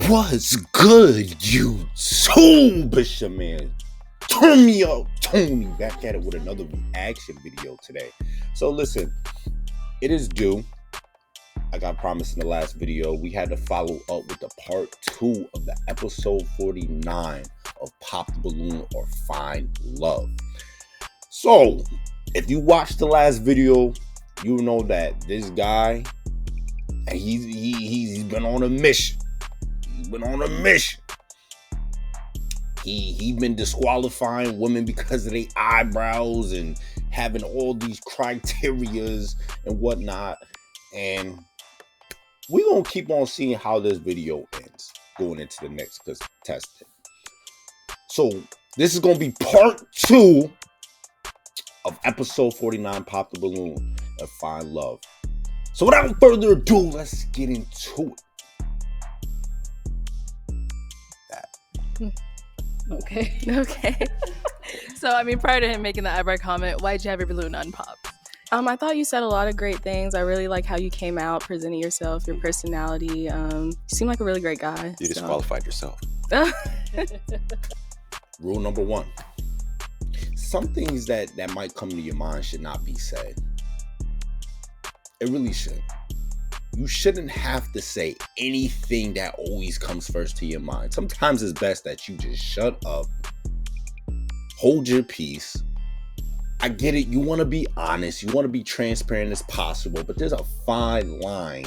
What's good, YouTube? It's your man, Turn Me Up Tony, back at it with another reaction video today. So listen, it is due. Like I promised in the last video, we had to follow up with the part 2 of the episode 49 of Pop the Balloon or Find Love. So, if you watched the last video, you know that this guy, he's been on a mission. He's been on a mission. He been disqualifying women because of their eyebrows and having all these criterias and whatnot. And we're gonna keep on seeing how this video ends going into the next contestant. So this is gonna be part 2 of episode 49, Pop the Balloon and Find Love. So without further ado, let's get into it. Okay. So, I mean, prior to him making the eyebrow comment, why'd you have your balloon unpopped? I thought you said a lot of great things. I really like how you came out, presenting yourself, your personality. You seem like a really great guy. You disqualified yourself. Rule number 1. Some things that might come to your mind should not be said. It really should. You shouldn't have to say anything that always comes first to your mind. Sometimes it's best that you just shut up, hold your peace. I get it. You want to be honest. You want to be transparent as possible. But there's a fine line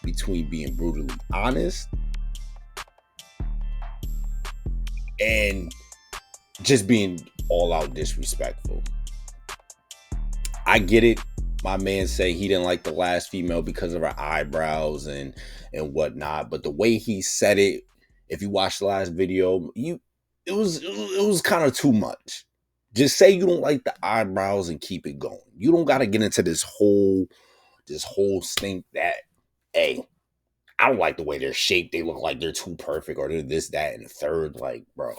between being brutally honest and just being all out disrespectful. I get it. My man said he didn't like the last female because of her eyebrows and whatnot. But the way he said it, if you watch the last video, it was kind of too much. Just say you don't like the eyebrows and keep it going. You don't got to get into this whole stink that, hey, I don't like the way they're shaped. They look like they're too perfect or they're this, that, and the third. Like, bro,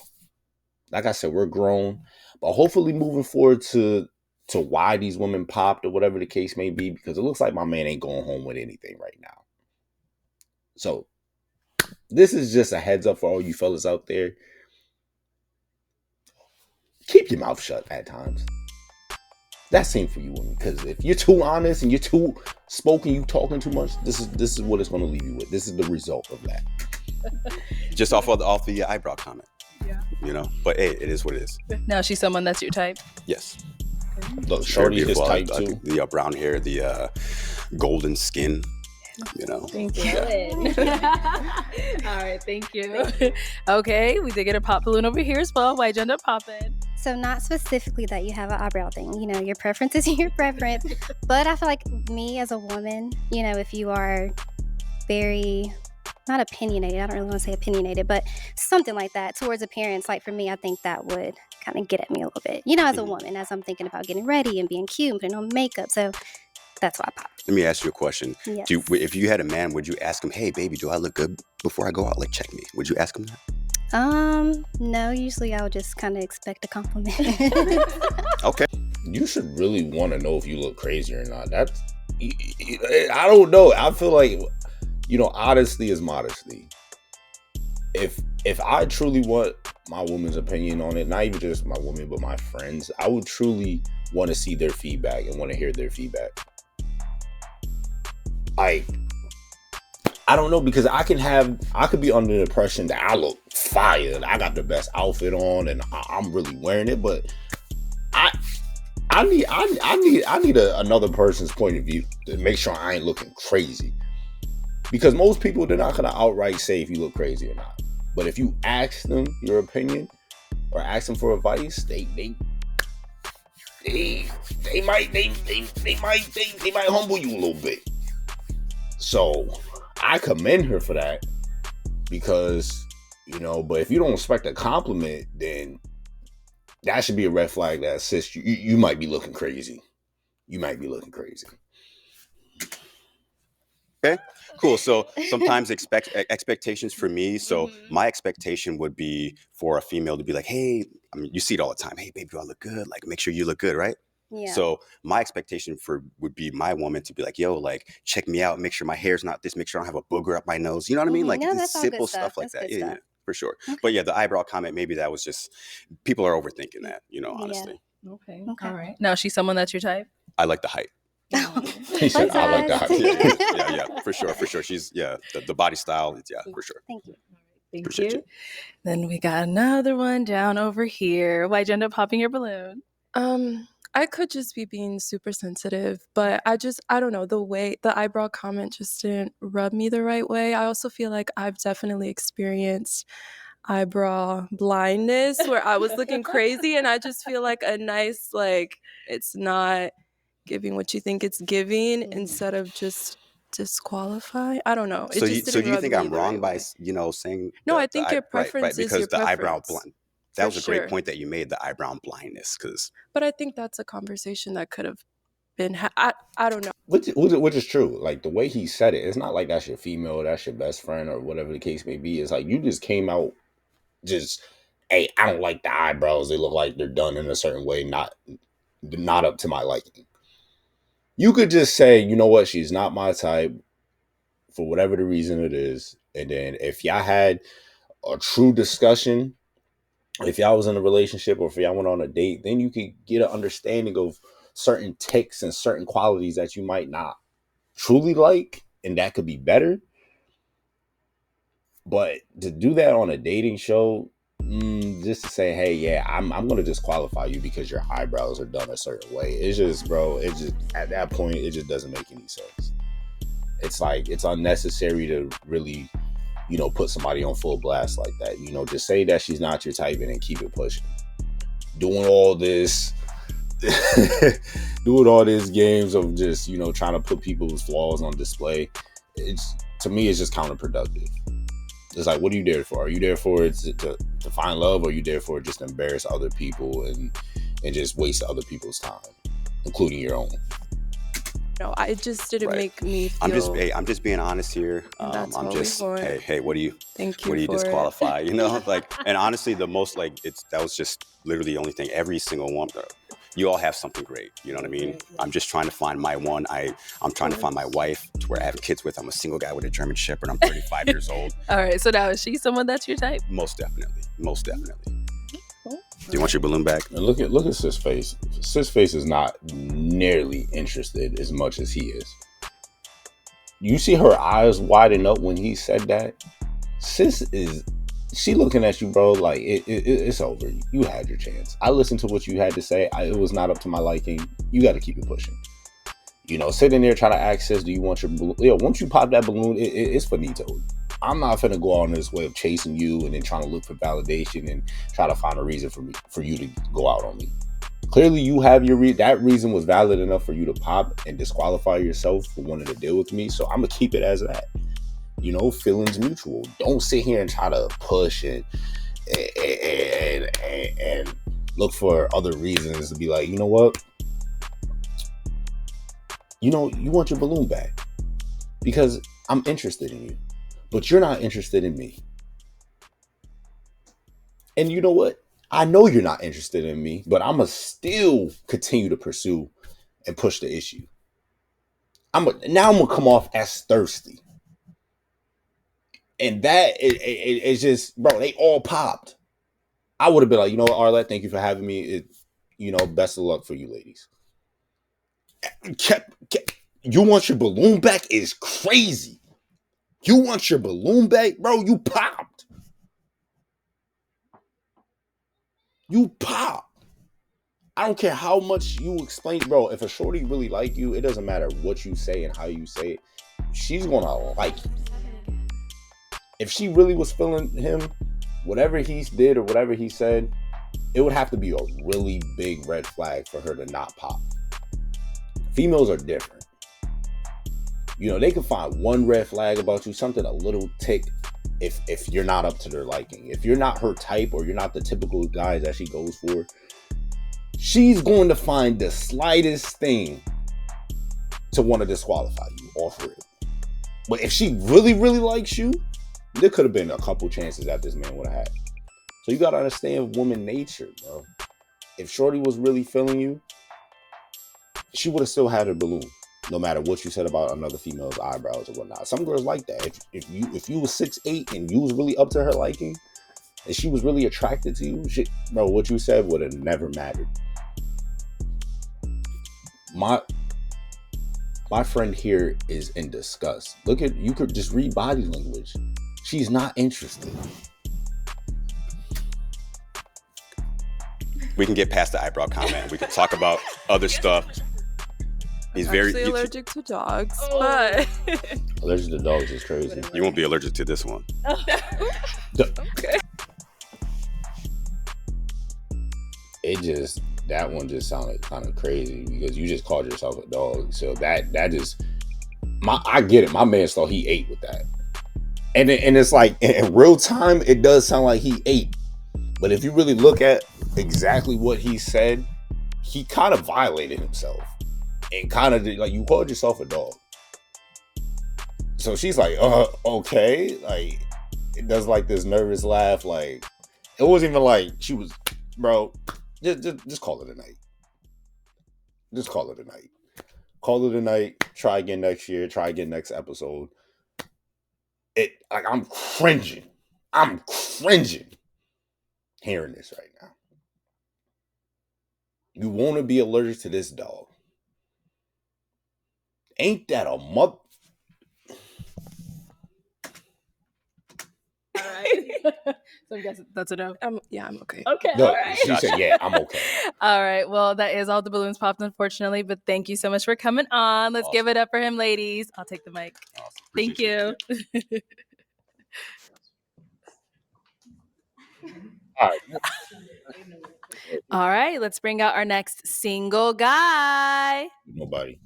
like I said, we're grown. But hopefully moving forward to why these women popped or whatever the case may be, because it looks like my man ain't going home with anything right now. So this is just a heads up for all you fellas out there. Keep your mouth shut at times. That's same for you women, because if you're too honest and you're too spoken, you talking too much, this is what it's going to leave you with. This is the result of that. Just off the eyebrow comment. Yeah. You know, but hey, it is what it is. Now she's someone that's your type? Yes. Look, shorty is type too. The brown hair, the golden skin, you know. Thank you. All right, thank you. Okay, we did get a pop balloon over here as well. Why'd you end up popping? So not specifically that you have an eyebrow thing. You know, your preference is your preference. But I feel like me as a woman, you know, if you are very, not opinionated, I don't really want to say opinionated, but something like that towards appearance, like for me, I think that would kind of get at me a little bit. You know, as a woman, as I'm thinking about getting ready and being cute and putting on makeup. So that's why I popped. Let me ask you a question. Yes. If you had a man, would you ask him, hey, baby, do I look good before I go out? Like, check me. Would you ask him that? No, usually I would just kind of expect a compliment. Okay. You should really want to know if you look crazy or not. That's, I don't know. I feel like, you know, honesty is modesty. If I truly want my woman's opinion on it, not even just my woman, but my friends, I would truly want to see their feedback and want to hear their feedback. I don't know, because I could be under the impression that I look fire and I got the best outfit on and I'm really wearing it, but I need another person's point of view to make sure I ain't looking crazy. Because most people, they're not gonna outright say if you look crazy or not. But if you ask them your opinion or ask them for advice, they might humble you a little bit. So I commend her for that, because, you know, but if you don't expect a compliment, then that should be a red flag that says you might be looking crazy. You might be looking crazy. Okay, cool. So sometimes expectations for me. So my expectation would be for a female to be like, hey, I mean, you see it all the time. Hey, baby, do I look good? Like, make sure you look good, right? Yeah. So my expectation would be my woman to be like, yo, like, check me out, make sure my hair's not this, make sure I don't have a booger up my nose. You know what I mean? Like, No, it's that's all good simple stuff. stuff like That's that. good Yeah, stuff. for sure. Okay. But yeah, the eyebrow comment, maybe that was just, people are overthinking that, you know, honestly. Okay. Okay. All right. Now, is she someone that's your type? I like the height. He said, Fun I like size. that. Yeah, for sure. She's, the body style, for sure. Thank you. Thank Appreciate you. you. Then we got another one down over here. Why'd you end up popping your balloon? I could just be being super sensitive, but I don't know, the way the eyebrow comment just didn't rub me the right way. I also feel like I've definitely experienced eyebrow blindness where I was looking crazy, and I just feel like a nice, like, it's not giving what you think it's giving instead of just disqualify. I don't know. It So just do didn't you rub think me I'm the wrong right by, way. saying No, I the think your right, preference is because your the eyebrow preference. blind, that For was a great sure. point that you made, the eyebrow blindness, because But I think that's a conversation that could have been I don't know. Which is true. Like the way he said it, it's not like that's your female, that's your best friend, or whatever the case may be. It's like you just came out, just, hey, I don't like the eyebrows. They look like they're done in a certain way, not up to my liking. You could just say, you know what, she's not my type for whatever the reason it is. And then if y'all had a true discussion, if y'all was in a relationship or if y'all went on a date, then you could get an understanding of certain ticks and certain qualities that you might not truly like, and that could be better. But to do that on a dating show, just to say, hey, yeah, I'm gonna disqualify you because your eyebrows are done a certain way, it's just, bro, it just, at that point, it just doesn't make any sense. It's like, it's unnecessary to really, put somebody on full blast like that. Just say that she's not your type and then keep it pushing. Doing all this games of just, trying to put people's flaws on display, to me, it's just counterproductive. It's like, what are you there for? Are you there for it to find love, or are you there for it just to embarrass other people and just waste other people's time, including your own? No, it just didn't Right. make me feel. I'm just being honest here. That's I'm what we just, want. hey, what do you Thank you what do you for it. disqualify? Like, and honestly, the most, like, that was just literally the only thing. Every single one, you all have something great. You know what I mean? I'm just trying to find my one. I'm trying to find my wife to where I have kids with. I'm a single guy with a German Shepherd. I'm 35 years old. All right. So now, is she someone that's your type? Most definitely. Do you want your balloon back? And look at Sis Face. Sis Face is not nearly interested as much as he is. You see her eyes widen up when he said that. She looking at you, bro, like it's over. You had your chance. I listened to what you had to say. It was not up to my liking. You got to keep it pushing. Sitting there trying to access, do you want your balloon? Once you pop that balloon, it's finito. I'm not finna go on this way of chasing you and then trying to look for validation and try to find a reason for you to go out on me. Clearly, you have your that reason was valid enough for you to pop and disqualify yourself for wanting to deal with me. So I'm gonna keep it as that. Feelings mutual. Don't sit here and try to push and look for other reasons to be like, you know what? You want your balloon back because I'm interested in you, but you're not interested in me. And you know what? I know you're not interested in me, but I'm going to still continue to pursue and push the issue. I'm going to come off as thirsty. And that it's just, bro, they all popped. I would have been like, you know what, Arlette, thank you for having me. Best of luck for you ladies. You want your balloon back is crazy. You want your balloon back? Bro, you popped. You popped. I don't care how much you explain. Bro, if a shorty really like you, it doesn't matter what you say and how you say it. She's going to like you. If she really was feeling him, whatever he did or whatever he said, it would have to be a really big red flag for her to not pop. Females are different. They can find one red flag about you, something a little tick, if you're not up to their liking. If you're not her type or you're not the typical guys that she goes for, she's going to find the slightest thing to want to disqualify you off rip. But if she really, really likes you, there could have been a couple chances that this man would have had. So you got to understand woman nature, bro. If shorty was really feeling you, she would have still had her balloon, no matter what you said about another female's eyebrows or whatnot. Some girls like that. If you was 6'8" and you was really up to her liking, and she was really attracted to you, shit, bro, what you said would have never mattered. My friend here is in disgust. You could just read body language. She's not interested. We can get past the eyebrow comment. We can talk about other stuff. He's actually allergic to dogs, but allergic to dogs is crazy. You won't be allergic to this one. okay. That one just sounded kind of crazy because you just called yourself a dog. So that just I get it. My man thought he ate with that, and it's like in real time it does sound like he ate. But if you really look at exactly what he said, he kind of violated himself and kind of like, you called yourself a dog. So she's like, okay. Like, it does like this nervous laugh. Like, it wasn't even like she was, bro, just call it a night. Just call it a night. Call it a night. Try again next year. Try again next episode. I'm cringing. I'm cringing hearing this right now. You want to be allergic to this dog. Ain't that a mother? All right. So I guess that's a no. Yeah, I'm okay. Okay. No, all right. she said, yeah, I'm okay. All right. Well, that is all the balloons popped, unfortunately. But thank you so much for coming on. Let's give it up for him, ladies. I'll take the mic. Awesome. Thank you. All right. All right. Let's bring out our next single guy. Nobody.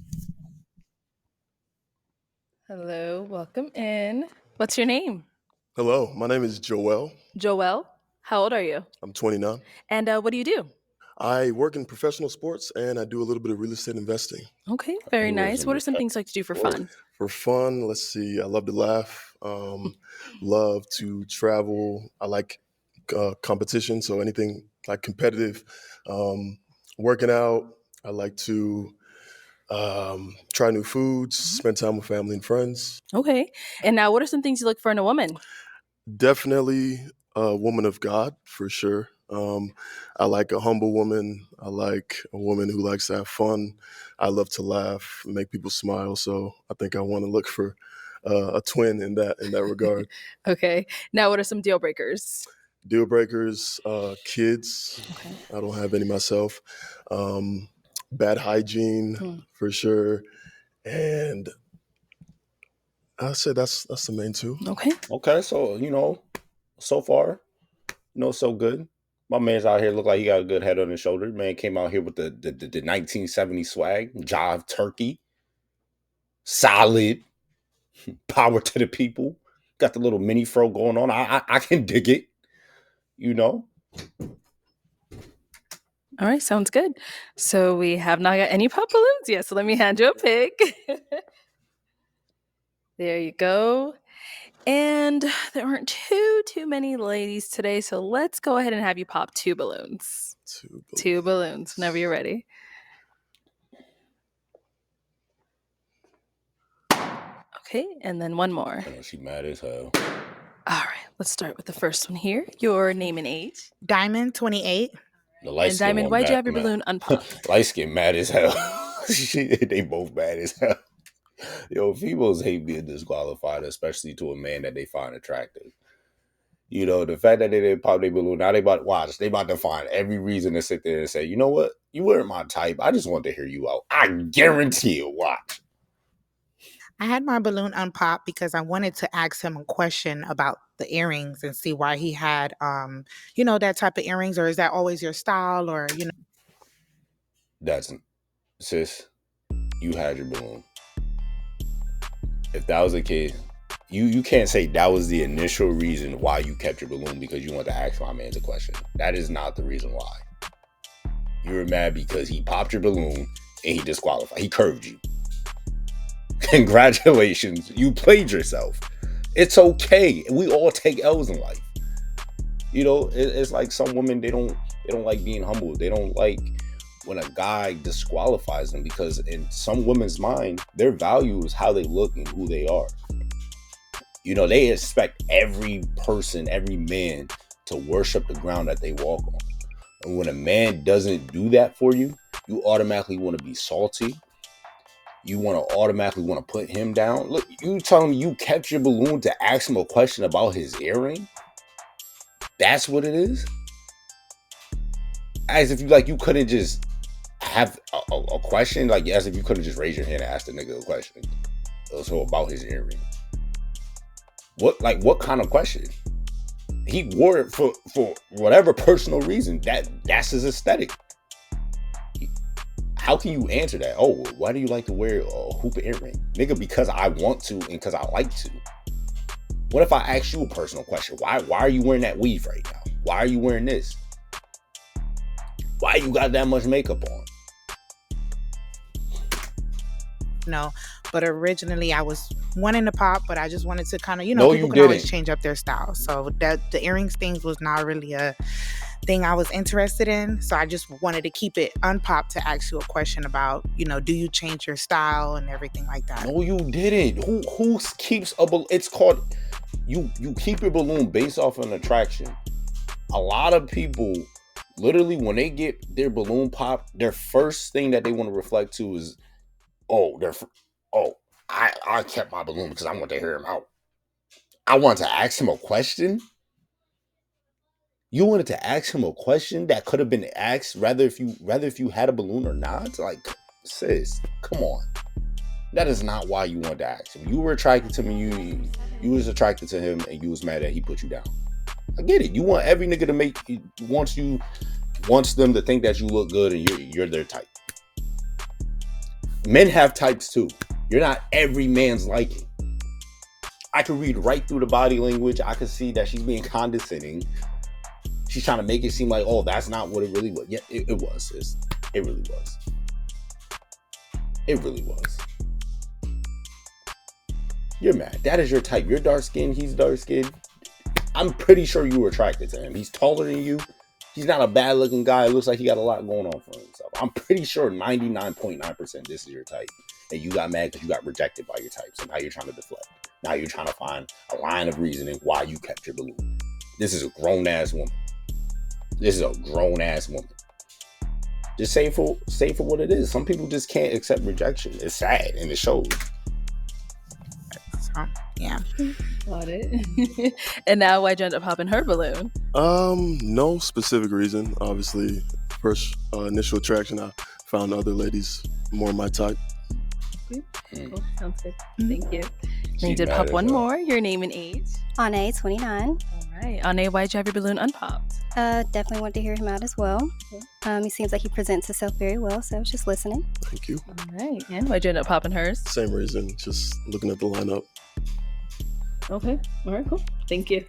Hello. Welcome in. What's your name? Hello, my name is Joel. Joel. How old are you? I'm 29. And what do you do? I work in professional sports and I do a little bit of real estate investing. Okay. Very nice. What are some things you like to do for fun? For fun, let's see, I love to laugh, love to travel. I like competition, so anything like competitive. Working out, I like to try new foods, spend time with family and friends. Okay. And now, what are some things you look for in a woman? Definitely a woman of God, for sure. I like a humble woman. I like a woman who likes to have fun. I love to laugh, make people smile. So I think I want to look for a twin in that regard. Okay. Now, what are some deal breakers? Deal breakers, kids. Okay. I don't have any myself. Bad hygiene, for sure. And I'd say that's the main two. Okay. Okay, so, so far, so good. My man's out here look like he got a good head on his shoulder. Man came out here with the 1970 swag, jive turkey, solid, power to the people. Got the little mini fro going on. I can dig it, All right, sounds good. So we have not got any pop balloons yet. So let me hand you a pick. There you go. And there aren't too many ladies today. So let's go ahead and have you pop 2 balloons. 2 balloons, whenever you're ready. Okay, and then one more. Oh, she mad as hell. All right, let's start with the first one here. Your name and age. Diamond, 28. The light And Diamond, why'd you have your balloon unpopped? Light skin mad as hell. They both mad as hell. Yo, females hate being disqualified, especially to a man that they find attractive. The fact that they didn't pop their balloon, now they about to find every reason to sit there and say, you know what? You weren't my type. I just want to hear you out. I guarantee you. Watch. I had my balloon unpopped because I wanted to ask him a question about the earrings and see why he had, that type of earrings, or is that always your style, or, Sis, you had your balloon. If that was the case, you can't say that was the initial reason why you kept your balloon because you want to ask my man a question. That is not the reason why. You were mad because he popped your balloon and he disqualified. He curved you. Congratulations, you played yourself. It's okay. We all take L's in life. It's like some women, they don't like being humble. They don't like when a guy disqualifies them, because in some women's mind, their value is how they look and who they are. You know, they expect every person, every man to worship the ground that they walk on. And when a man doesn't do that for you, you automatically want to be salty. You want to automatically want to put him down. Look, you telling me you kept your balloon to ask him a question about his earring? That's what it is? As if you couldn't just have a question, like as if you couldn't just raise your hand and ask the nigga a question. So about his earring. What kind of question? He wore it for whatever personal reason. That's his aesthetic. How can you answer that? Oh, why do you like to wear a hoop earring? Nigga, because I want to and because I like to. What if I ask you a personal question? Why are you wearing that weave right now? Why are you wearing this? Why you got that much makeup on? No, but originally I was wanting to pop, but I just wanted to kind of, No, people you can always didn't. change up their style. So that the earrings things was not really a thing I was interested in. So I just wanted to keep it unpopped to ask you a question about, do you change your style and everything like that? No, you didn't. Who keeps a balloon? It's called, you keep your balloon based off an attraction. A lot of people, literally, when they get their balloon popped, their first thing that they want to reflect to is, I kept my balloon because I want to hear him out. I wanted to ask him a question. You wanted to ask him a question that could have been asked rather if you had a balloon or not. Like, sis, come on. That is not why you wanted to ask him. You were attracted to me. You was attracted to him, and you was mad that he put you down. I get it. You want every nigga to wants them to think that you look good and you're their type. Men have types too. You're not every man's liking. I can read right through the body language. I can see that she's being condescending. She's trying to make it seem like, oh, that's not what it really was. Yeah, it was, sis. It really was. It really was. You're mad. That is your type. You're dark skinned. He's dark skinned. I'm pretty sure you were attracted to him. He's taller than you. He's not a bad looking guy. It looks like he got a lot going on for himself. I'm pretty sure 99.9% this is your type. And you got mad because you got rejected by your type. So now you're trying to deflect. Now you're trying to find a line of reasoning why you kept your balloon. This is a grown ass woman. This is a grown ass woman. Just say for what it is. Some people just can't accept rejection. It's sad and it shows. So, yeah. Got it. And now why'd you end up popping her balloon? No specific reason. Obviously, first initial attraction, I found other ladies more my type. Cool. Sounds good. Thank you. And you did pop one more. Your name and age. Ane, 29. All right. Ane, why'd you have your balloon unpopped? Definitely want to hear him out as well. He seems like he presents himself very well, so just listening. Thank you. All right. And why'd you end up popping hers? Same reason, just looking at the lineup. Okay. All right, cool. Thank you.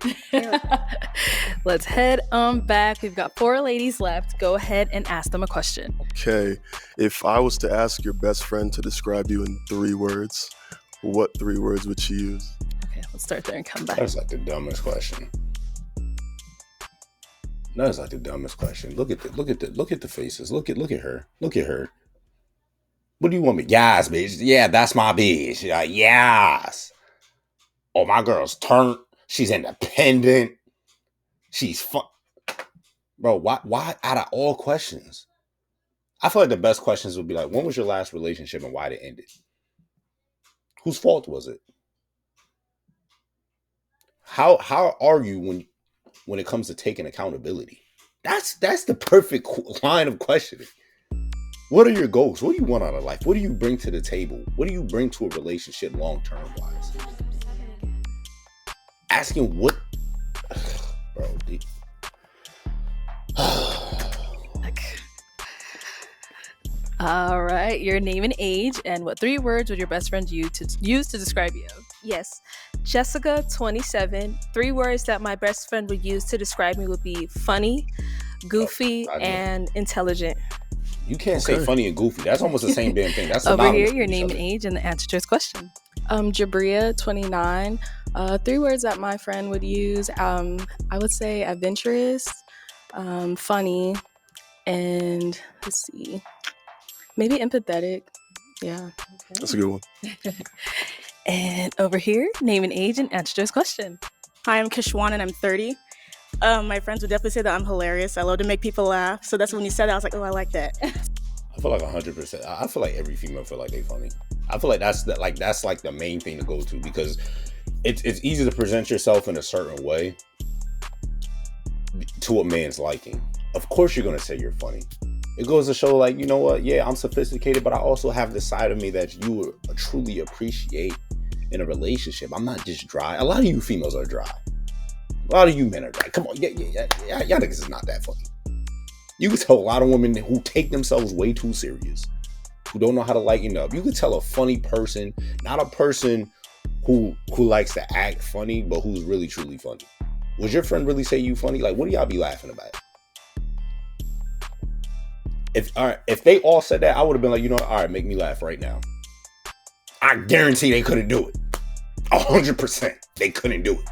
Let's head back. We've got 4 ladies left. Go ahead and ask them a question. Okay, if I was to ask your best friend to describe you in 3 words, what 3 words would she use? Okay, let's start there and come back. That's like the dumbest question. That's like the dumbest question. Look at the faces. Look at her. Look at her. What do you want me? Yes, bitch. Yeah, that's my bitch. Yes. Oh, my girl's turned. She's independent. She's fun. Bro, why out of all questions? I feel like the best questions would be like, when was your last relationship and why did it end? Whose fault was it? How are you when it comes to taking accountability? That's the perfect line of questioning. What are your goals? What do you want out of life? What do you bring to the table? What do you bring to a relationship long-term wise? Asking what, bro. All right, your name and age, and what 3 words would your best friend use to describe you? Yes. Jessica, 27. 3 words that my best friend would use to describe me would be funny, goofy, and intelligent. You can't say funny and goofy. That's almost the same damn thing. That's over here, your name and age, and the answer to his question. Jabria, 29. 3 words that my friend would use. I would say adventurous, funny, And let's see, maybe empathetic. Yeah. That's a good one. And over here, name an age and answer this question. Hi, I'm Kishwan and I'm 30. My friends would definitely say that I'm hilarious. I love to make people laugh. So that's when you said that, I was like, oh, I like that. I feel like 100%. I feel like every female feel like they funny. I feel like that's the main thing to go to, because it's easy to present yourself in a certain way to a man's liking. Of course you're gonna say you're funny. It goes to show, like, you know what? Yeah, I'm sophisticated, but I also have the side of me that you truly appreciate in a relationship. I'm not just dry. A lot of you females are dry. A lot of you men are dry. Come on, yeah. Y'all niggas is not that funny. You can tell a lot of women who take themselves way too serious, who don't know how to lighten up. You can tell a funny person, not a person who likes to act funny, but who's really truly funny. Would your friend really say you funny? Like, what do y'all be laughing about? If they all said that, I would have been like, you know, all right, make me laugh right now. I guarantee they couldn't do it. 100%, they couldn't do it.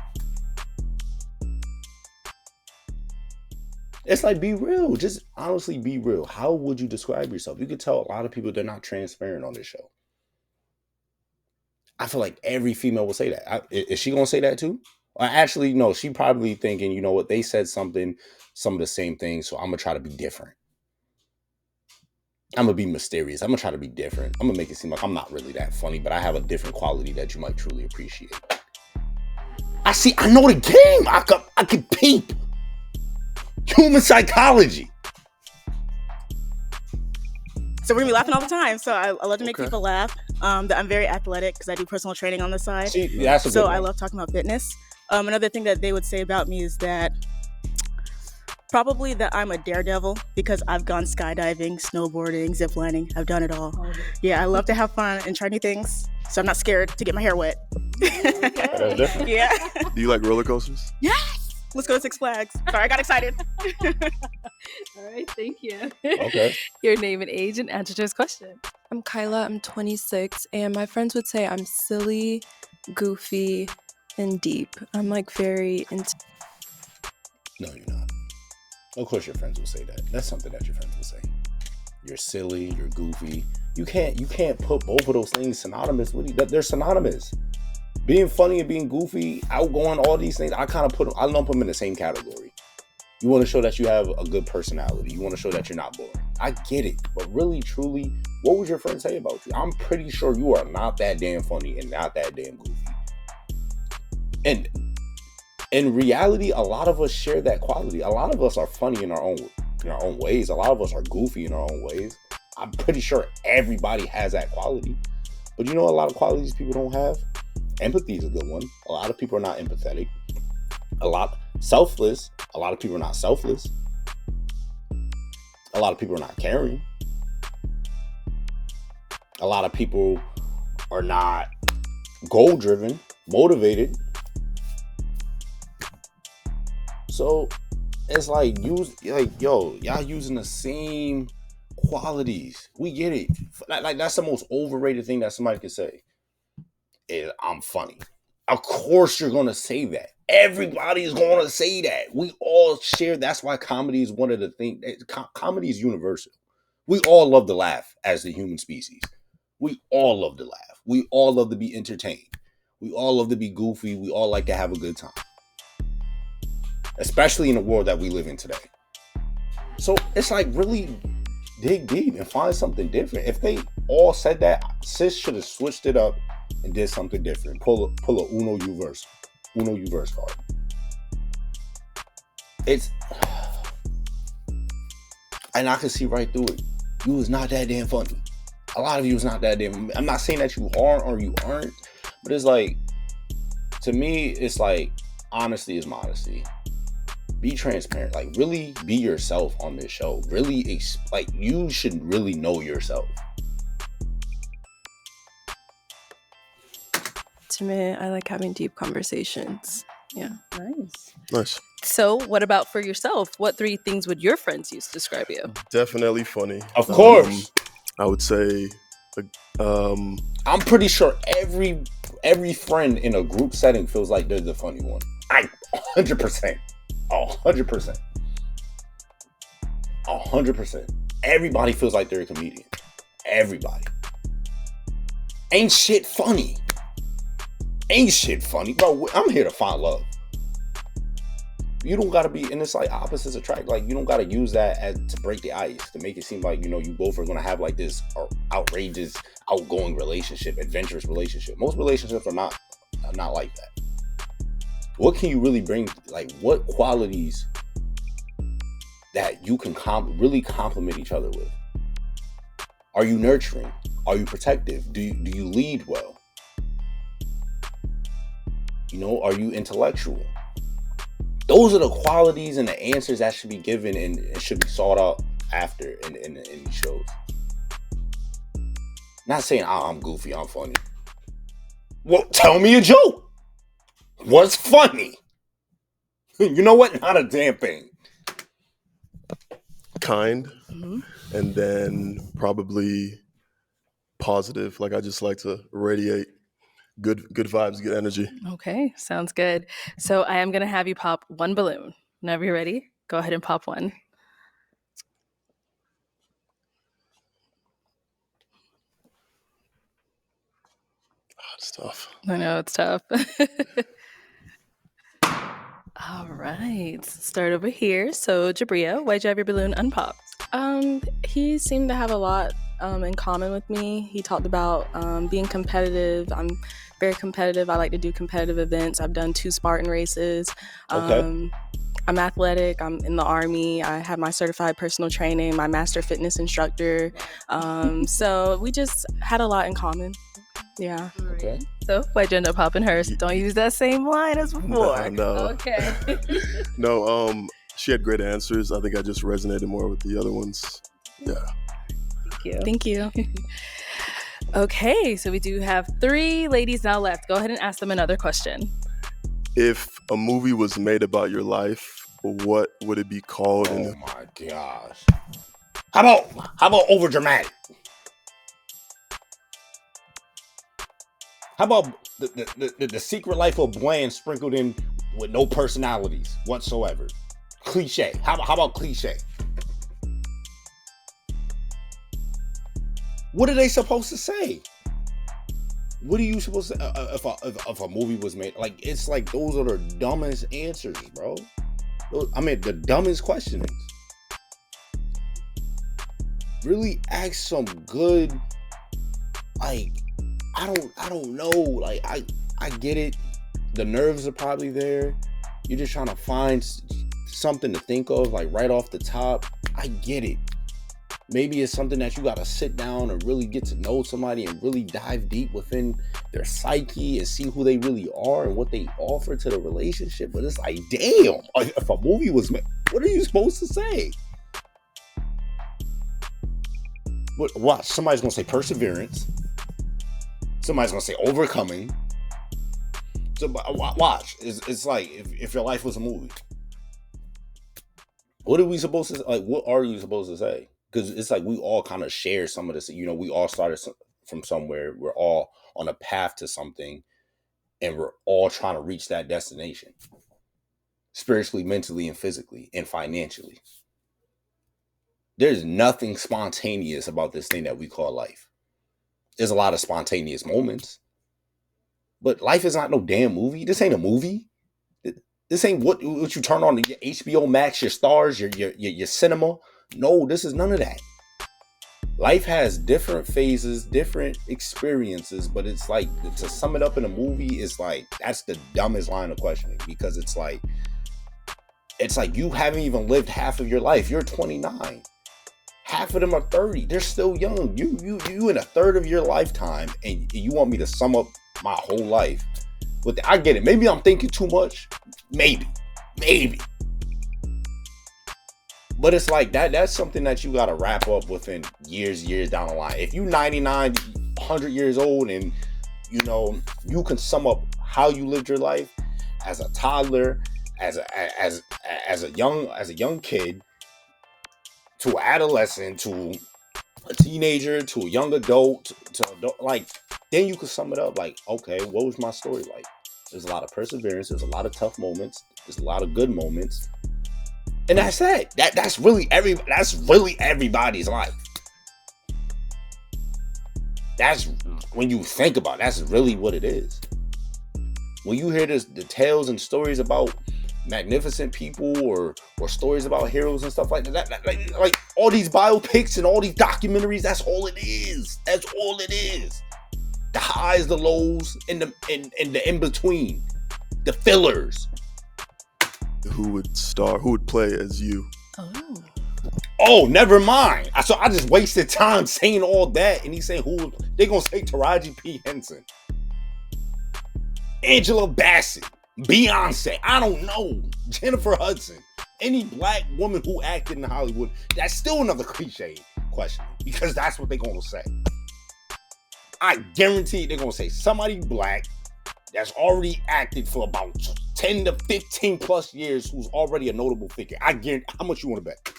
It's like, be real. Just honestly be real. How would you describe yourself? You could tell a lot of people they're not transparent on this show. I feel like every female will say that. Is she going to say that too? Or actually, no, she probably thinking, you know what, they said some of the same things, so I'm going to try to be different. I'm going to be mysterious. I'm going to try to be different. I'm going to make it seem like I'm not really that funny, but I have a different quality that you might truly appreciate. I know the game. I could peep. Human psychology. So we're gonna be laughing all the time. So I love to make people laugh. That I'm very athletic because I do personal training on the side. So I love talking about fitness. Another thing that they would say about me is that probably that I'm a daredevil because I've gone skydiving, snowboarding, ziplining. I've done it all. Yeah, I love to have fun and try new things. So I'm not scared to get my hair wet. That's different. Yeah. Do you like roller coasters? Yes. Let's go to Six Flags. Sorry, I got excited. All right, thank you. Okay. Your name and age and answer to this question. I'm Kyla, I'm 26, and my friends would say I'm silly, goofy, and deep. I'm like very into. No, you're not. Of course your friends will say that. That's something that your friends will say. You're silly, you're goofy. You can't put both of those things synonymous with each other. They're synonymous. Being funny and being goofy, outgoing, all these things, I lump them in the same category. You want to show that you have a good personality. You want to show that you're not boring. I get it. But really, truly, what would your friends say about you? I'm pretty sure you are not that damn funny and not that damn goofy. And in reality, a lot of us share that quality. A lot of us are funny in our own ways. A lot of us are goofy in our own ways. I'm pretty sure everybody has that quality. But you know a lot of qualities people don't have? Empathy is a good one. A lot of people are not empathetic. Selfless. A lot of people are not selfless. A lot of people are not caring. A lot of people are not goal-driven, motivated. So it's like, y'all using the same qualities. We get it. Like that's the most overrated thing that somebody could say. Is I'm funny. Of course you're gonna say that. Everybody is gonna say that. We all share. That's why comedy is one of the things. Comedy is universal. We all love to laugh as the human species. We all love to laugh. We all love to be entertained. We all love to be goofy. We all like to have a good time. Especially in the world that we live in today. So it's like, really dig deep and find something different. If they all said that, sis should have switched it up and did something different. Pull a Uno Uverse card. And I can see right through it. You was not that damn funny. A lot of you was not that damn. I'm not saying that you are or you aren't, but it's like, to me, it's like, honesty is modesty. Be transparent. Like, really be yourself on this show. Really, like, you should really know yourself. To me, I like having deep conversations. Yeah. Nice. So, what about for yourself? What 3 things would your friends use to describe you? Definitely funny. Of course. I would say, I'm pretty sure every friend in a group setting feels like they're the funny one. 100%. 100%. 100%. Everybody feels like they're a comedian. Everybody. Ain't shit funny. Bro, I'm here to find love. You don't gotta be, and it's like opposites attract. Like, you don't gotta use that as to break the ice, to make it seem like, you know, you both are gonna have like this outrageous, outgoing relationship, adventurous relationship. Most relationships are not like that. What can you really bring? Like, what qualities that you can really complement each other with? Are you nurturing? Are you protective? Do you lead well? You know, are you intellectual? Those are the qualities and the answers that should be given and should be sought out after in these shows. Not saying, I'm goofy, I'm funny. Well, tell me a joke. What's funny? You know what? Not a damn thing. Kind. And then probably positive. Like, I just like to radiate good vibes, good energy. Okay, sounds good. So I am going to have you pop one balloon. Whenever you're ready, go ahead and pop one. It's tough. I know, it's tough. All right, start over here. So Jabria, why'd you have your balloon unpopped? He seemed to have a lot in common with me. He talked about being competitive. I'm very competitive. I like to do competitive events. I've done 2 Spartan races. Okay. I'm athletic. I'm in the Army. I have my certified personal training, my master fitness instructor. So we just had a lot in common. Yeah. Okay. So why'd you end up popping hers? Don't use that same line as before. No. Okay. No, she had great answers. I think I just resonated more with the other ones. Yeah. Thank you. Okay, so we do have 3 ladies now left. Go ahead and ask them another question. If a movie was made about your life, what would it be called? Oh my gosh. How about over dramatic? How about the secret life of Bland sprinkled in with no personalities whatsoever? Cliche. How about cliche? What are they supposed to say? What are you supposed to if a movie was made? Like, it's like those are the dumbest answers, bro. The dumbest questionings. Really ask some good, like, I don't know. Like, I get it. The nerves are probably there. You're just trying to find something to think of, like, right off the top. I get it. Maybe it's something that you got to sit down and really get to know somebody and really dive deep within their psyche and see who they really are and what they offer to the relationship. But it's like, damn, if a movie was made, what are you supposed to say? But watch, somebody's going to say perseverance. Somebody's going to say overcoming. So watch, it's like if your life was a movie. What are we supposed to, like, what are you supposed to say? Because it's like we all kind of share some of this. You know, we all started from somewhere. We're all on a path to something. And we're all trying to reach that destination. Spiritually, mentally, and physically, and financially. There's nothing spontaneous about this thing that we call life. There's a lot of spontaneous moments. But life is not no damn movie. This ain't a movie. This ain't what you turn on your HBO Max, your Stars, your cinema. No, this is none of that. Life has different phases, different experiences, but it's like, to sum it up in a movie is like, that's the dumbest line of questioning, because it's like you haven't even lived half of your life. You're 29. Half of them are 30. They're still young. You in a third of your lifetime, and you want me to sum up my whole life. But I get it. Maybe I'm thinking too much. Maybe. But it's like that's something that you got to wrap up within years down the line. If you 99, 100 years old, and you know, you can sum up how you lived your life as a toddler, as a young kid, to an adolescent, to a teenager, to a young adult, to adult, like, then you can sum it up like, okay, what was my story like? There's a lot of perseverance. There's a lot of tough moments. There's a lot of good moments. And that's it. That's really everybody's life. That's when you think about it, that's really what it is. When you hear the tales and stories about magnificent people or stories about heroes and stuff like that, like all these biopics and all these documentaries, that's all it is. That's all it is. The highs, the lows, and the in between, the fillers. Who would play as you? Oh, never mind. So I just wasted time saying all that, and he's saying who they gonna say Taraji P. Henson, Angela Bassett, Beyonce. I don't know, Jennifer Hudson, any black woman who acted in Hollywood. That's still another cliche question because that's what they're gonna say. I guarantee they're gonna say somebody black that's already acted for about 10 to 15 plus years who's already a notable figure. I guarantee. How much you want to bet?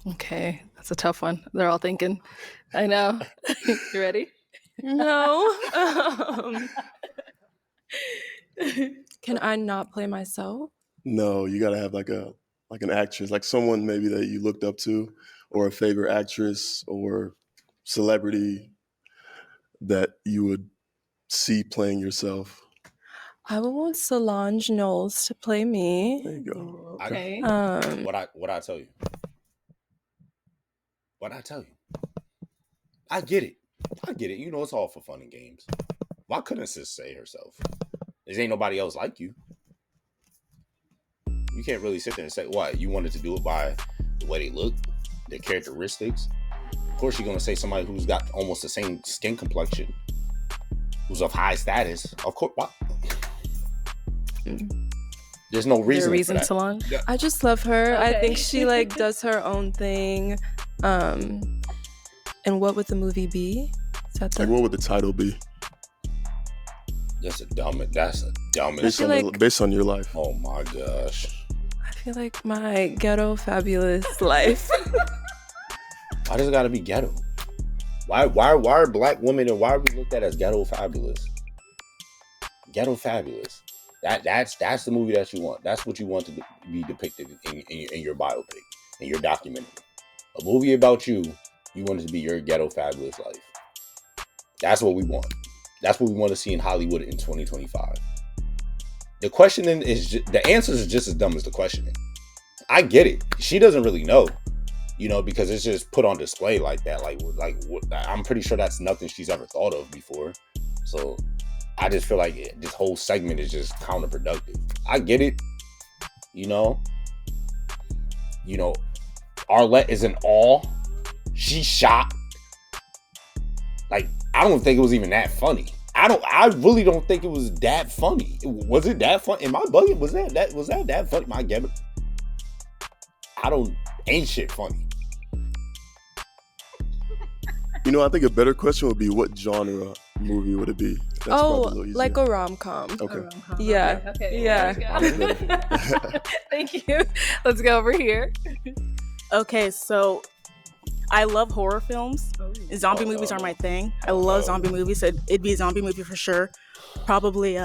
Okay, that's a tough one. They're all thinking. I know. You ready? No. Can I not play myself? No, you gotta have like an actress, like someone maybe that you looked up to, or a favorite actress or celebrity that you would see playing yourself. I would want Solange Knowles to play me. There you go. Okay. What I tell you? What I tell you? I get it. You know it's all for fun and games. Why couldn't sis say herself? There ain't nobody else like you. You can't really sit there and say, what, you wanted to do it by the way they look, their characteristics. Of course you're going to say somebody who's got almost the same skin complexion, who's of high status. Of course, what? There's no reason for Solange? Yeah. I just love her. Okay. I think she like does her own thing. And what would the movie be? Is that like what would the title be? That's a dumbest. Based on your life. Oh my gosh. I feel like my ghetto fabulous life. Why does it gotta be ghetto? Why are black women and why are we looked at as ghetto fabulous? Ghetto fabulous. That's the movie that you want. That's what you want to be depicted in your biopic, in your documentary. A movie about you want it to be your ghetto fabulous life. That's what we want. That's what we want to see in Hollywood in 2025. The questioning the answers is just as dumb as the questioning. I get it. She doesn't really know, because it's just put on display like that. Like I'm pretty sure that's nothing she's ever thought of before. So I just feel like this whole segment is just counterproductive. I get it. Arlette is in awe. She's shocked. Like, I don't think it was even that funny. I really don't think it was that funny. Was it that funny? In my bucket, was that that funny? My God, ain't shit funny. I think a better question would be what genre movie would it be? That's like a rom-com. Okay. Yeah. Okay. Yeah. Thank you. Let's go over here. Okay, so I love horror films. Zombie movies are my thing. I love zombie movies. So it'd be a zombie movie for sure. Probably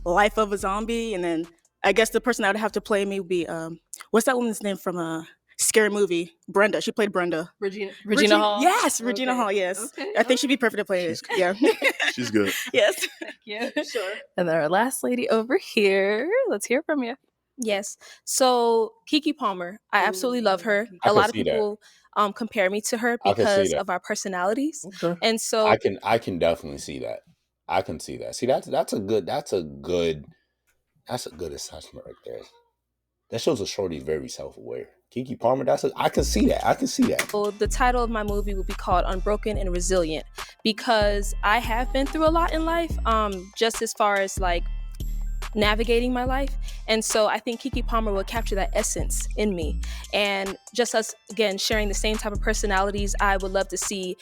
Life of a Zombie. And then I guess the person that would have to play me would be, what's that woman's name from Scary Movie? Brenda. She played Brenda. Regina Hall? Yes, Regina Hall, yes. Okay. I think she'd be perfect to play it. Yeah. She's good. Yes. Yeah, sure. And then our last lady over here. Let's hear from you. Yes. So Keke Palmer, I absolutely love her. A lot of people compare me to her because of our personalities. Okay. And so I can definitely see that. I can see that. See, that's a good assessment right there. That shows a shorty's very self-aware. Keke Palmer, I can see that. So the title of my movie will be called Unbroken and Resilient because I have been through a lot in life, just as far as like navigating my life. And so I think Keke Palmer will capture that essence in me. And just us, again, sharing the same type of personalities, I would love to see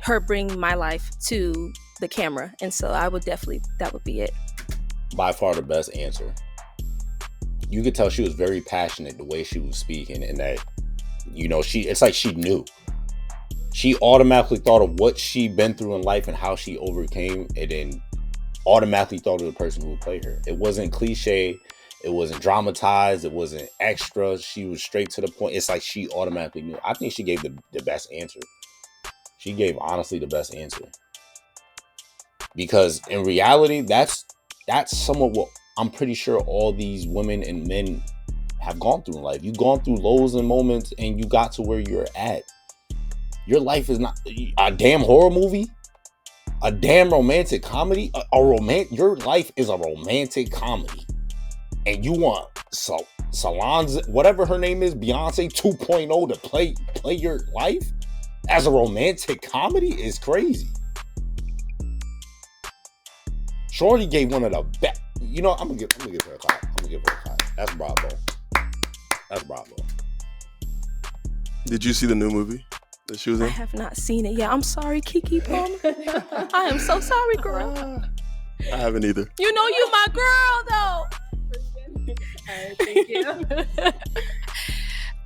her bring my life to the camera. And so that would be it. By far the best answer. You could tell she was very passionate the way she was speaking and that, it's like she knew. She automatically thought of what she'd been through in life and how she overcame, and then automatically thought of the person who would play her. It wasn't cliche. It wasn't dramatized. It wasn't extra. She was straight to the point. It's like she automatically knew. I think she gave the best answer. She gave honestly the best answer. Because in reality, that's somewhat what I'm pretty sure all these women and men have gone through in life. You've gone through lows and moments and you got to where you're at. Your life is not a damn horror movie, a damn romantic comedy. Your life is a romantic comedy. And you want Solange, whatever her name is, Beyonce 2.0 to play your life as a romantic comedy is crazy. Shorty gave one of the best. You know, I'm gonna give her a clap. That's bravo. That's bravo. Did you see the new movie that she was in? I have not seen it yet. I'm sorry, Keke Palmer. I am so sorry, girl. I haven't either. You know you my girl, though. All right, thank you.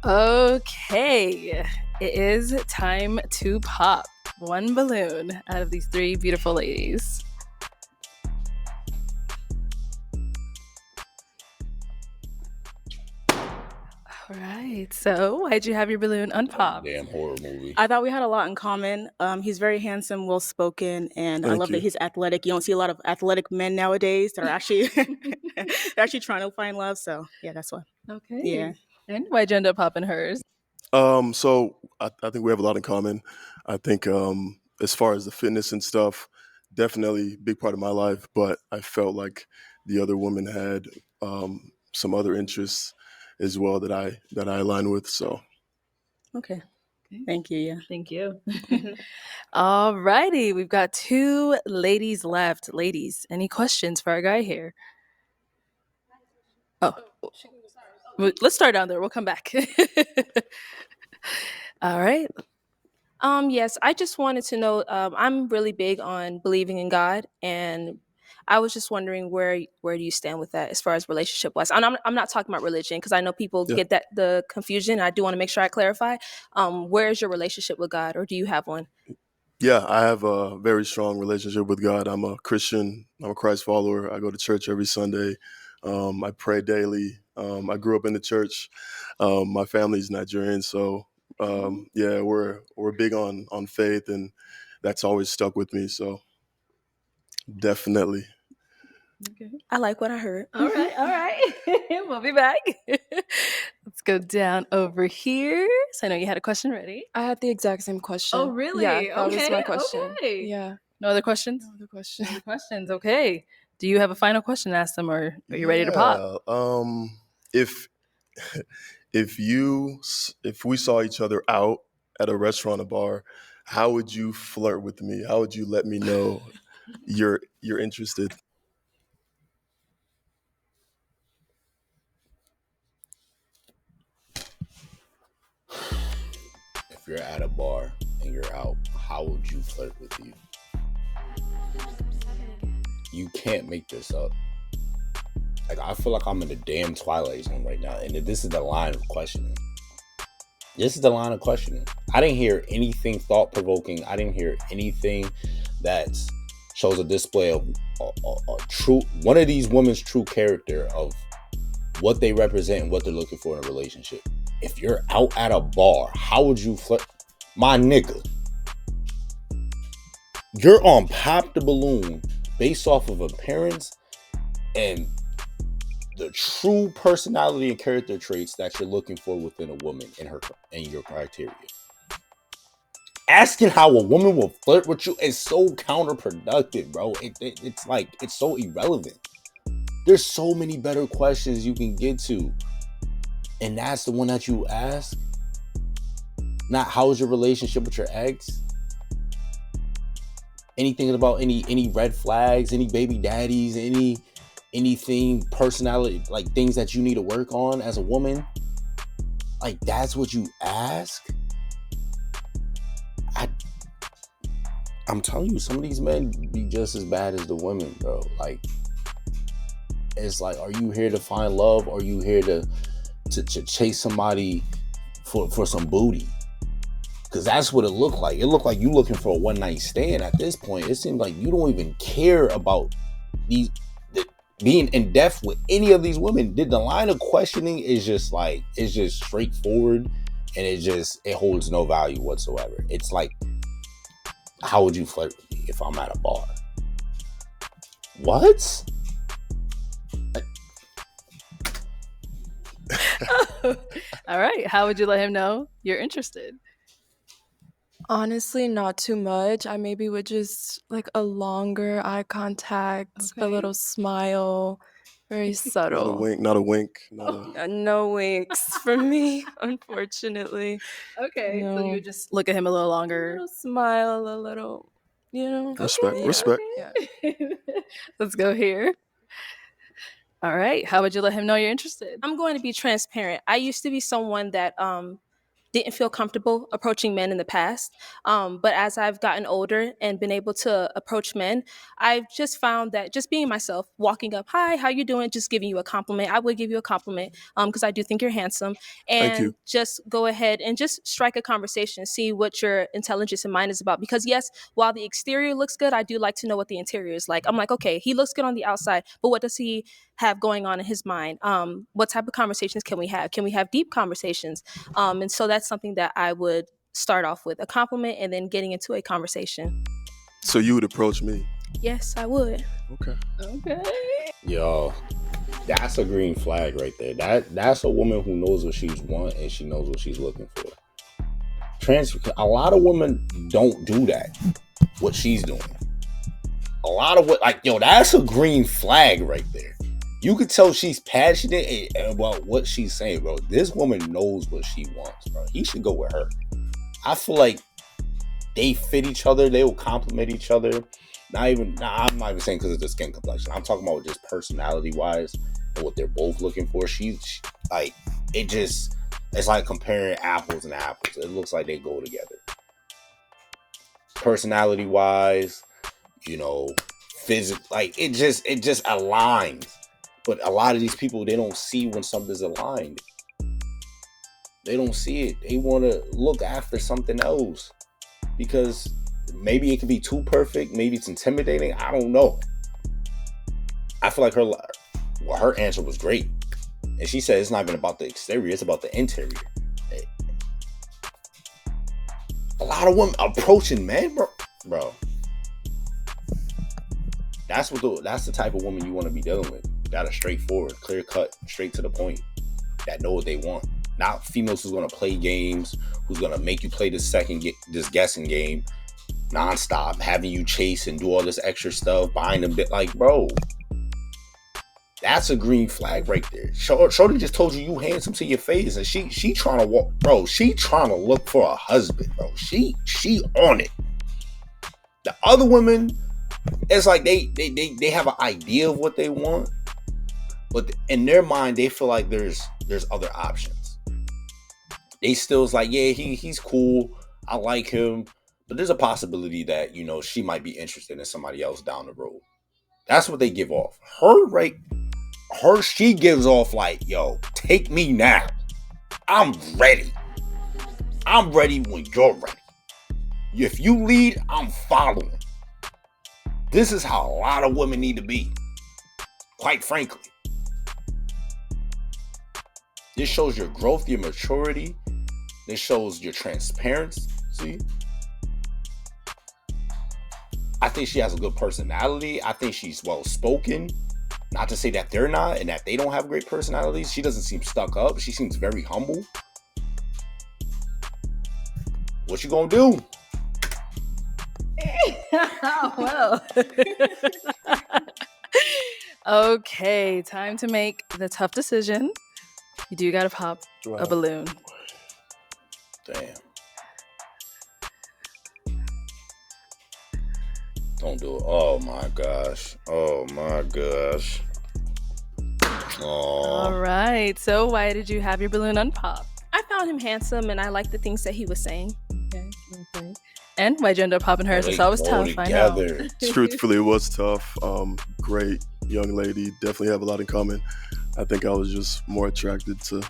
Okay, it is time to pop one balloon out of these three beautiful ladies. All right, so why'd you have your balloon unpop? Damn horror movie. I thought we had a lot in common. He's very handsome, well-spoken, and I love that he's athletic. You don't see a lot of athletic men nowadays that are actually they're actually trying to find love. So yeah, that's why. Okay. Yeah. And why'd you end up popping hers? So I think we have a lot in common. I think as far as the fitness and stuff, definitely a big part of my life. But I felt like the other woman had some other interests as well that I align with. So Okay. Thank you. Yeah. Thank you. All righty, we've got two ladies left. Ladies, any questions for our guy here? Oh, let's start down there. We'll come back. All right. Yes, I just wanted to know. I'm really big on believing in God, and I was just wondering where do you stand with that as far as relationship wise? And I'm not talking about religion because I know people get the confusion. I do want to make sure I clarify. Where is your relationship with God, or do you have one? yeah, I have a very strong relationship with God. I'm a Christian. I'm a Christ follower. I go to church every Sunday. I pray daily. I grew up in the church. My family's Nigerian, so yeah, we're big on faith, and that's always stuck with me. So definitely. Okay. I like what I heard. All right. We'll be back. Let's go down over here. So I know you had a question ready. I had the exact same question. Oh, really? Yeah, that was my question. Okay. Yeah. No other questions? No other question. No other questions. Okay. Do you have a final question to ask them, or are you ready to pop? If we saw each other out at a restaurant or bar, how would you flirt with me? How would you let me know you're interested? If you're at a bar and you're out, how would you flirt with you? You can't make this up. Like, I feel like I'm in the damn Twilight Zone right now, and this is the line of questioning. I didn't hear anything thought-provoking. I didn't hear anything that shows a display of a true, one of these women's true character of what they represent and what they're looking for in a relationship. If you're out at a bar, how would you flirt? My nigga, you're on Pop the Balloon based off of appearance and the true personality and character traits that you're looking for within a woman and your criteria. Asking how a woman will flirt with you is so counterproductive, bro. It's like, it's so irrelevant. There's so many better questions you can get to. And that's the one that you ask. Not how's your relationship with your ex? Anything about any red flags, any baby daddies, anything, personality, like things that you need to work on as a woman. Like, that's what you ask? I'm telling you, some of these men be just as bad as the women, bro. Like, it's like, are you here to find love, or are you here to chase somebody for some booty? Because that's what it looked like. It looked like you looking for a one-night stand at this point. It seemed like you don't even care about being in depth with any of these women. The line of questioning is just like, it's just straightforward, and it holds no value whatsoever. It's like, how would you flirt with me if I'm at a bar? What? All right. How would you let him know you're interested? Honestly, not too much. I maybe would just like a longer eye contact, a little smile, very subtle. Not a wink. No winks for me, unfortunately. Okay. No. So you would just look at him a little longer. A little smile, a little, Respect. Yeah. Let's go here. All right. How would you let him know you're interested? I'm going to be transparent. I used to be someone that didn't feel comfortable approaching men in the past. But as I've gotten older and been able to approach men, I've just found that just being myself, walking up, hi, how you doing? Just giving you a compliment. I would give you a compliment because I do think you're handsome. And Thank you. just go ahead and just strike a conversation, see what your intelligence and mind is about. Because yes, while the exterior looks good, I do like to know what the interior is like. I'm like, okay, he looks good on the outside, but what does he have going on in his mind? What type of conversations can we have? Can we have deep conversations? And so that's something that I would start off with, a compliment and then getting into a conversation. So you would approach me? Yes, I would. Okay. Yo, that's a green flag right there. That's a woman who knows what she's want and she knows what she's looking for. A lot of women don't do that. What she's doing. A lot of that's a green flag right there. You could tell she's passionate about what she's saying, bro. This woman knows what she wants, bro. He should go with her. I feel like they fit each other. They will complement each other. I'm not even saying because of the skin complexion. I'm talking about just personality-wise and what they're both looking for. She's like, it's like comparing apples and apples. It looks like they go together. Personality-wise, like it just aligns. But a lot of these people, they don't see when something's aligned. They don't see it. They want to look after something else because maybe it could be too perfect. Maybe it's intimidating. I don't know. I feel like her answer was great. And she said it's not even about the exterior. It's about the interior. A lot of women approaching men, bro. That's the type of woman you want to be dealing with. Got a straightforward, clear cut, straight to the point. That know what they want. Not females who's gonna play games, who's gonna make you play this guessing game nonstop, having you chase and do all this extra stuff, buying a bit. Like, bro, that's a green flag right there. Shorty just told you handsome to your face, and she trying to walk, bro. She trying to look for a husband, bro. She on it. The other women, it's like they have an idea of what they want, but in their mind they feel like there's other options. They still is like, yeah, he's cool, I like him, but there's a possibility that she might be interested in somebody else down the road. That's what they give off. She gives off like, yo, take me now. I'm ready. I'm ready when you're ready. If you lead, I'm following. This is how a lot of women need to be. Quite frankly. This shows your growth, your maturity. This shows your transparency. I think she has a good personality. I think she's well-spoken. Not to say that they're not and that they don't have great personalities. She doesn't seem stuck up. She seems very humble. What you gonna do? Well. Okay, time to make the tough decision. You do gotta pop a balloon. Damn. Don't do it. Oh my gosh. All right. So why did you have your balloon unpop? I found him handsome and I liked the things that he was saying. Okay. And why'd you end up popping hers? It's always tough. I know. Truthfully, it was tough. Great young lady. Definitely have a lot in common. I think I was just more attracted to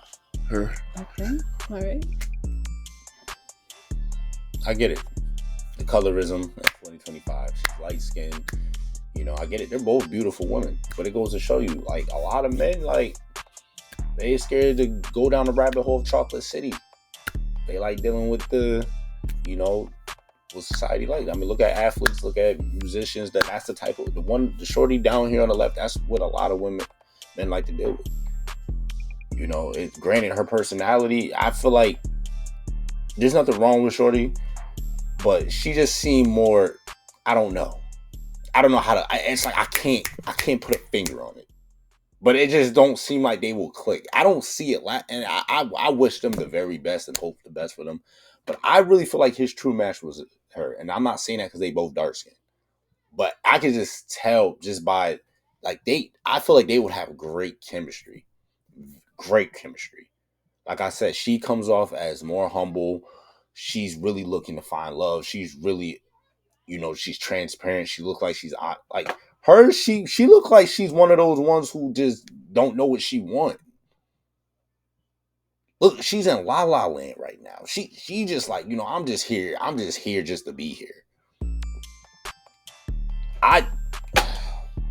her. Okay. All right. I get it. The colorism in 2025. She's light skinned. You know, I get it. They're both beautiful women, but it goes to show you, like, a lot of men, like, they scared to go down the rabbit hole of Chocolate City. They like dealing with the, you know, what society like. I mean, look at athletes, look at musicians. That's the type of the shorty down here on the left. That's what a lot of men like to deal with. You know, granted, her personality, I feel like there's nothing wrong with shorty, but she just seemed more. I don't know how to. It's like I can't put a finger on it. But it just don't seem like they will click. I don't see it. And I wish them the very best and hope the best for them. But I really feel like his true match was her. And I'm not saying that because they both dark skinned. But I can just tell just by, like, I feel like they would have great chemistry. Great chemistry. Like I said, she comes off as more humble. She's really looking to find love. She's really, you know, she's transparent. She looks like she's like, her, she look like she's one of those ones who just don't know what she wants. Look, she's in La La Land right now. She just like, you know, I'm just here just to be here.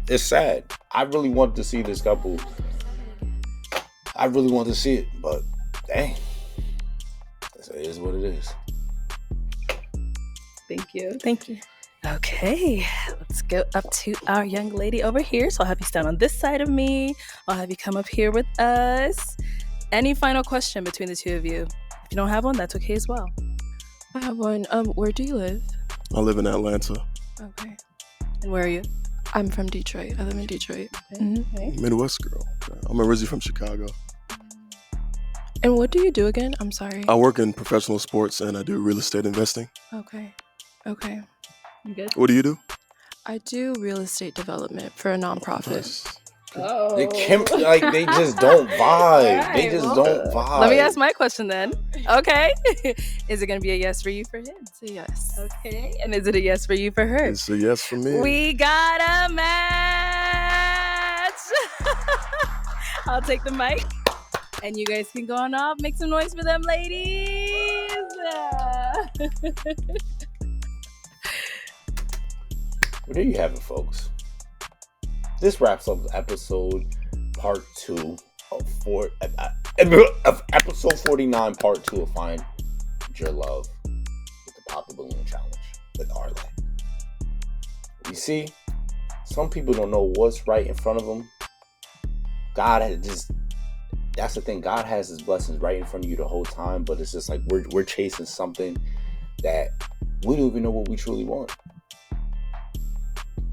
It's sad. I really want to see this couple. I really want to see it, but dang. It is what it is. Thank you. Thank you. Okay, let's go up to our young lady over here. So I'll have you stand on this side of me. I'll have you come up here with us. Any final question between the two of you? If you don't have one, that's okay as well. I have one. Where do you live? I live in Atlanta. Okay. And where are you? I'm from Detroit. I live in Detroit. Okay. Mm-hmm. Okay. Midwest girl. I'm originally from Chicago. And what do you do again? I'm sorry. I work in professional sports and I do real estate investing. Okay. You good? What do you do? I do real estate development for a nonprofit. Nice. Oh. They just don't vibe. Right, They just don't vibe. Let me ask my question then. Okay. Is it going to be a yes for you for him? It's a yes. Okay. And is it a yes for you for her? It's a yes for me. We got a match. I'll take the mic. And you guys can go on off. Make some noise for them, ladies. Well, there you have it, folks. This wraps up episode part 2 of episode 49, part 2 of Find Your Love with the Pop the Balloon Challenge with Arlette. You see, some people don't know what's right in front of them. That's the thing. God has his blessings right in front of you the whole time, but it's just like we're chasing something that we don't even know what we truly want.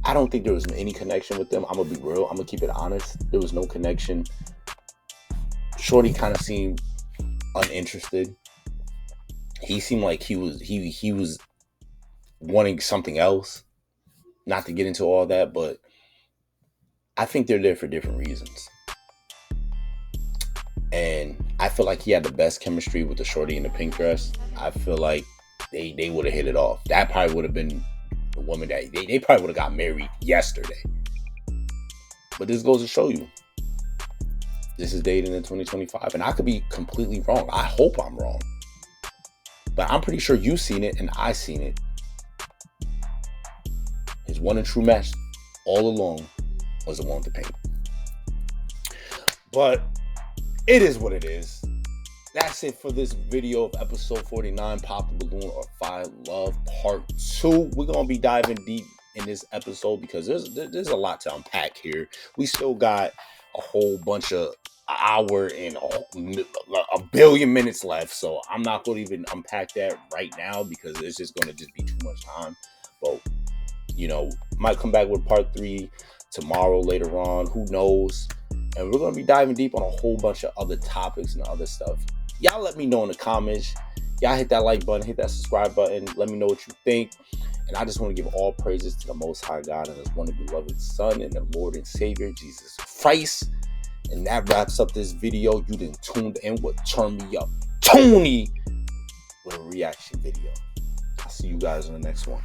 I don't think there was any connection with them. I'm going to be real. I'm going to keep it honest. There was no connection. Shorty kind of seemed uninterested. He seemed like he was wanting something else. Not to get into all that, but I think they're there for different reasons. And I feel like he had the best chemistry with the shorty in the pink dress. I feel like they would have hit it off. That probably would have been the woman that they probably would have got married yesterday. But this goes to show you, this is dating in 2025. And I could be completely wrong. I hope I'm wrong. But I'm pretty sure you've seen it and I've seen it. His one and true match all along was the one with the pink. But it is what it is. That's it for this video of episode 49, Pop the Balloon or Find Love Part 2. We're going to be diving deep in this episode because there's a lot to unpack here. We still got a whole bunch of hour and a billion minutes left, so I'm not going to even unpack that right now because it's just going to just be too much time. But, you know, might come back with part 3 tomorrow later on. Who knows? And we're going to be diving deep on a whole bunch of other topics and other stuff. Y'all let me know in the comments. Y'all hit that like button, hit that subscribe button. Let me know what you think. And I just want to give all praises to the Most High God and His one and beloved Son and the Lord and Savior, Jesus Christ. And that wraps up this video. You done tuned in with Turn Me Up Tony with a reaction video. I'll see you guys in the next one.